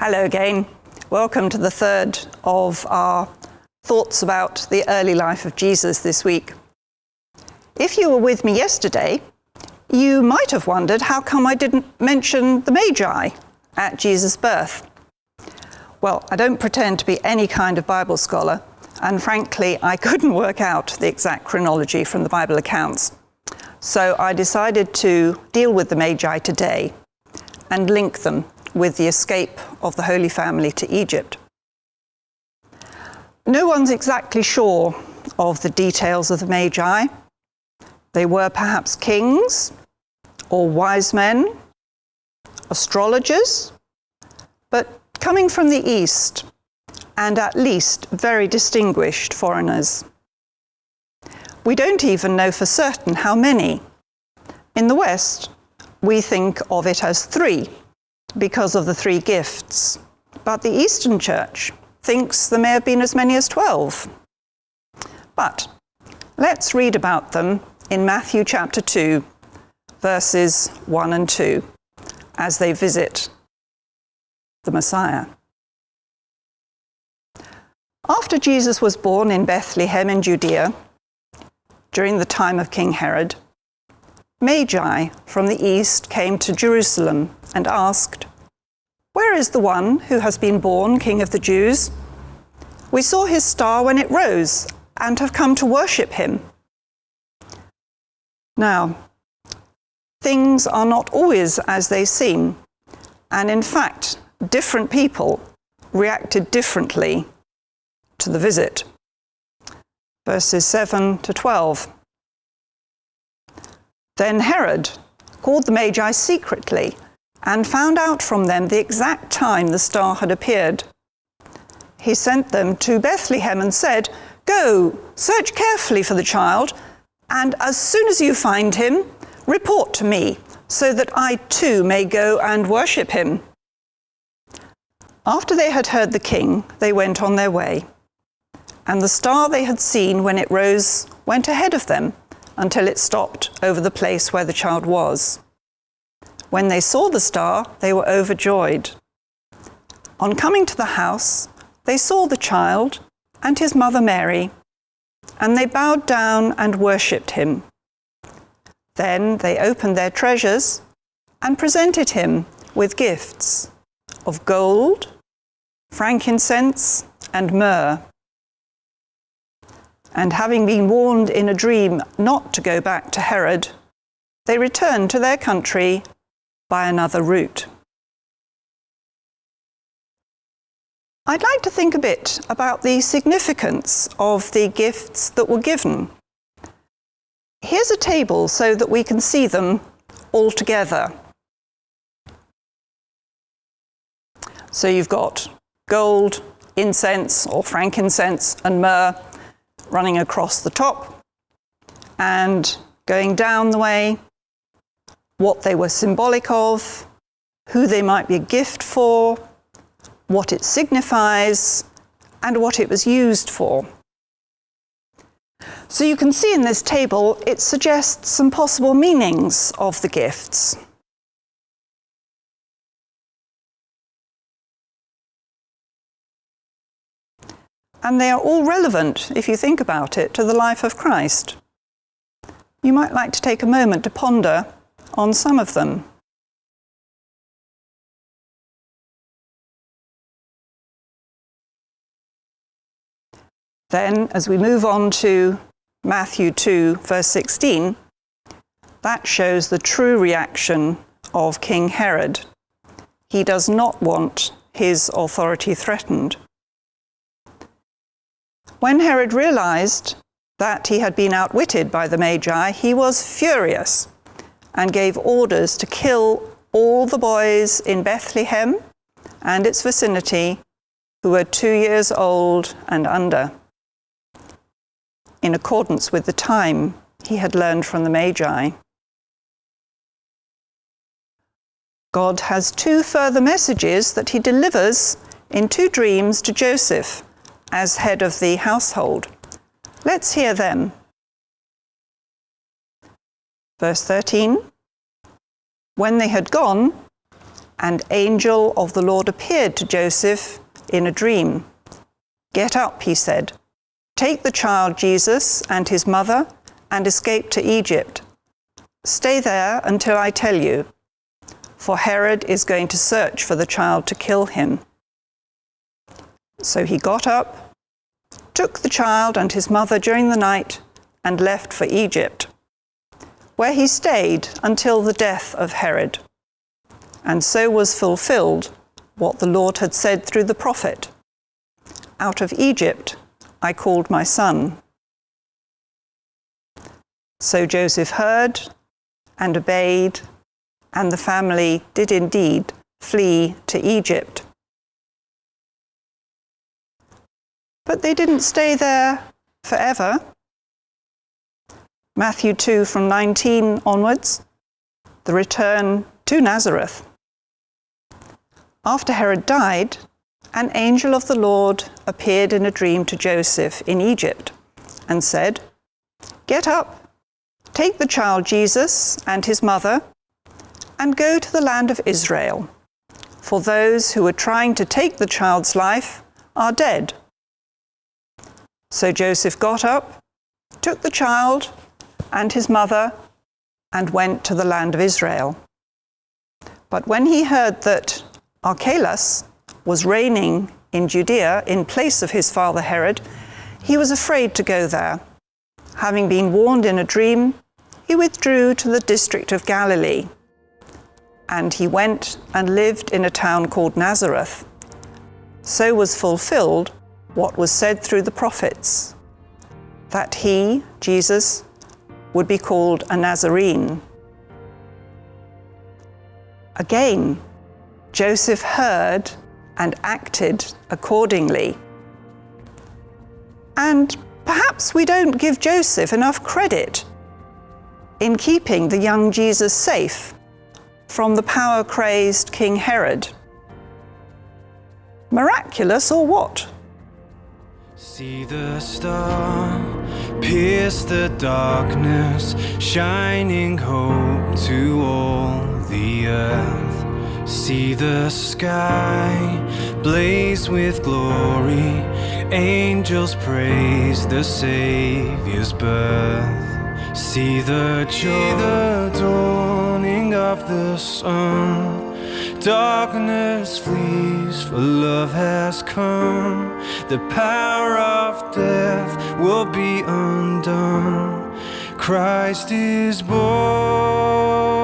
Hello again. Welcome to the third of our thoughts about the early life of Jesus this week. If you were with me yesterday, you might have wondered how come I didn't mention the Magi at Jesus' birth. Well, I don't pretend to be any kind of Bible scholar, and frankly, I couldn't work out the exact chronology from the Bible accounts. So I decided to deal with the Magi today and link them with the escape of the Holy Family to Egypt. No one's exactly sure of the details of the Magi. They were perhaps kings or wise men, astrologers, but coming from the East, and at least very distinguished foreigners. We don't even know for certain how many. In the West, we think of it as 3 because of the 3 gifts, but the Eastern Church thinks there may have been as many as 12. But let's read about them in Matthew chapter 2, verses 1 and 2, as they visit the Messiah. After Jesus was born in Bethlehem in Judea, during the time of King Herod, Magi from the east came to Jerusalem and asked, "Where is the one who has been born King of the Jews? We saw his star when it rose and have come to worship him." Now, things are not always as they seem, and in fact, different people reacted differently to the visit. Verses 7 to 12. Then Herod called the Magi secretly and found out from them the exact time the star had appeared. He sent them to Bethlehem and said, "Go, search carefully for the child, and as soon as you find him, report to me, so that I too may go and worship him." After they had heard the king, they went on their way. And the star they had seen when it rose went ahead of them until it stopped over the place where the child was. When they saw the star, they were overjoyed. On coming to the house, they saw the child and his mother Mary, and they bowed down and worshipped him. Then they opened their treasures and presented him with gifts of gold, frankincense, and myrrh. And having been warned in a dream not to go back to Herod, they returned to their country by another route. I'd like to think a bit about the significance of the gifts that were given. Here's a table so that we can see them all together. So you've got gold, incense or frankincense, and myrrh running across the top, and going down the way, what they were symbolic of, who they might be a gift for, what it signifies, and what it was used for. So you can see in this table, it suggests some possible meanings of the gifts. And they are all relevant, if you think about it, to the life of Christ. You might like to take a moment to ponder on some of them. Then, as we move on to Matthew 2, verse 16, that shows the true reaction of King Herod. He does not want his authority threatened. When Herod realized that he had been outwitted by the Magi, he was furious and gave orders to kill all the boys in Bethlehem and its vicinity who were 2 years old and under, in accordance with the time he had learned from the Magi. God has 2 further messages that he delivers in 2 dreams to Joseph as head of the household. Let's hear them. Verse 13, when they had gone, An angel of the Lord appeared to Joseph in a dream. "Get up," he said. "Take the child Jesus and his mother and escape to Egypt. Stay there until I tell you, for Herod is going to search for the child to kill him." So he got up, took the child and his mother during the night, and left for Egypt, where he stayed until the death of Herod. And so was fulfilled what the Lord had said through the prophet, "Out of Egypt I called my son." So Joseph heard and obeyed, and the family did indeed flee to Egypt. But they didn't stay there forever. Matthew 2 from 19 onwards, the return to Nazareth. After Herod died, an angel of the Lord appeared in a dream to Joseph in Egypt and said, "Get up, take the child Jesus and his mother, and go to the land of Israel, for those who were trying to take the child's life are dead." So Joseph got up, took the child and his mother, and went to the land of Israel. But when he heard that Archelaus was reigning in Judea in place of his father Herod, he was afraid to go there. Having been warned in a dream, he withdrew to the district of Galilee. And he went and lived in a town called Nazareth. So was fulfilled what was said through the prophets, that he, Jesus, would be called a Nazarene. Again, Joseph heard and acted accordingly. And perhaps we don't give Joseph enough credit in keeping the young Jesus safe from the power-crazed King Herod. Miraculous or what? See the star pierce the darkness, shining hope to all the earth. See the sky blaze with glory, angels praise the Savior's birth. See the joy, the dawning of the sun. Darkness flees, for love has come. The power of death will be undone. Christ is born.